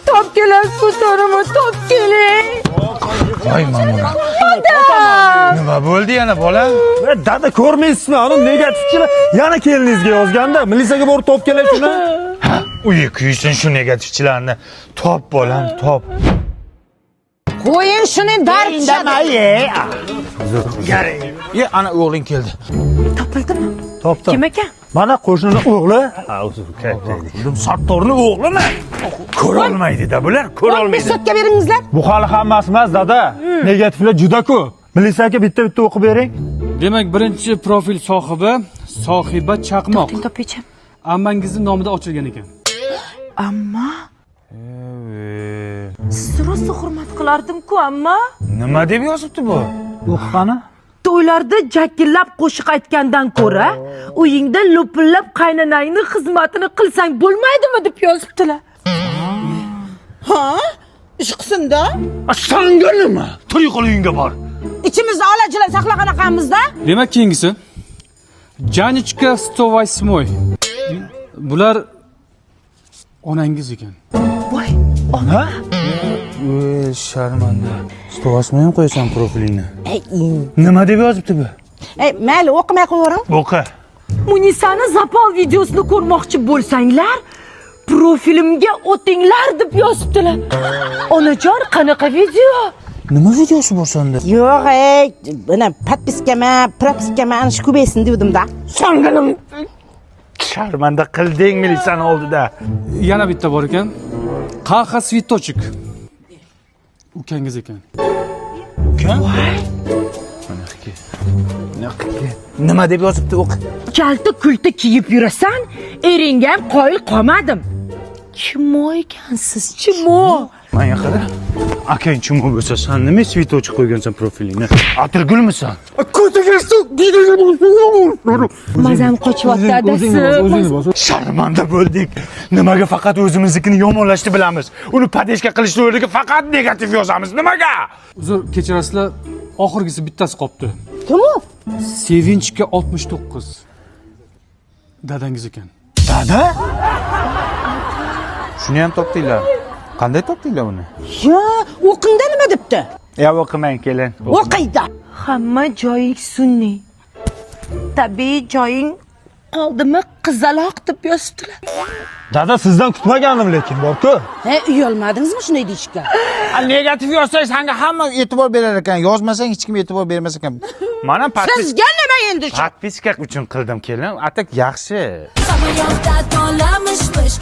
Top keling ko'tarma, top keling. Voy mamona. Nima bo'ldi yana bola? Dada ko'rmaysizmi? Ana negativchilar yana keliningizga yozganda, militsiyaga borib top kelar shuni. Ha, uyi kuysin şu negatifchilarni. Top bolam, top. Qo'ying shuni darcha. Ye, ana o'g'ling keldi. Topildimi? Topdim. Kim ekan? Mana qo'shnini o'g'li. O'zim Sattorning o'g'limi? Ko'ra olmaydi-da bular, ko'ra olmaydi. Sotga beringizlar. Bu hali hammasi emas, dada. Negativlar juda ko'p. Militsiyaga bitta-bitta o'qib bering. Demak, birinchi profil sohibi Sohiba Chaqmoq. Topingchi. Ammangizning nomida ochilgan ekan. Amma siz rosa hurmat qilardim-ku, amma. Nima deb yozibdi bu? O'qigani? To'ylarda jakillab qo'shiq aytgandan ko'ra, uyingda lo'pillab qaynonangning xizmatini qilsang bo'lmaydimi deb yozibdilar. Ha? Ish qilsin-da. Senga nima? To'y qilingga bor. İçimizde alajilar saqlaganaqamizda. Demak, keyingisi Janichka 108. Bular onangiz ekan. Voy, Ha? Sharmanda. Stosmi ham qo'yasan profilingni. Nima deb yozibdi bu? Mayli, o'qimay qo'yavering. O'qi. Munisani zapal videosini ko'rmoqchi bo'lsanglar, profilimga o'tinglar deb yozibdilar. Onajon, qanaqa video? Nima videosi bor senda? Yo'q, buni podpiskama, propiskama ana shu ko'paysin devdim-da. Sanganim. Sharmanda qilding militsiyani oldida. Yana bitta bor ekan. Qaha Svitochik. Ukangiz ekan. Nima deb yozibdi o'qi? Kalta kulta kiyib yurasan, eringga ham qoyil qolmadim. Kim o ekansiz? Kim o? Menga qara. Akang chimo bo'lsa, sen nima svitochik qo'ygansan profilingni? Atirgulmisan? Mazam qochyapti adasi. Sharmanda bo'ldik. Nimaga faqat o'zimiznikini yomonlashni bilamiz? Uni padeshka qilishni o'rniga faqat negativ yozamiz. Nimaga? Uzr, kechirasizlar, oxirgisi bittasi qolibdi. Kim u? Sevinchga 69. Dadangiz ekan. Dada? Shuni ham topdinglar. Qanday topdinglar uni? Ya, o'qingda nima debdi? Ya o'qimang kelin. O'qiydi. Hamma joying sunniy. Tabiiy joying qoldimi qizaloq deb yozibdilar. Dada sizdan kutmagandim lekin bor-ku. Uyalmadingizmi shunday deyishga? Negativ yozsang senga hamma e'tibor berar ekan, yozmasang hech kim e'tibor bermas ekan. Mana Sizga nima endi shu? podpiska uchun qildim kelin. Atak yaxshi. Hamma yoqda tonlamışmış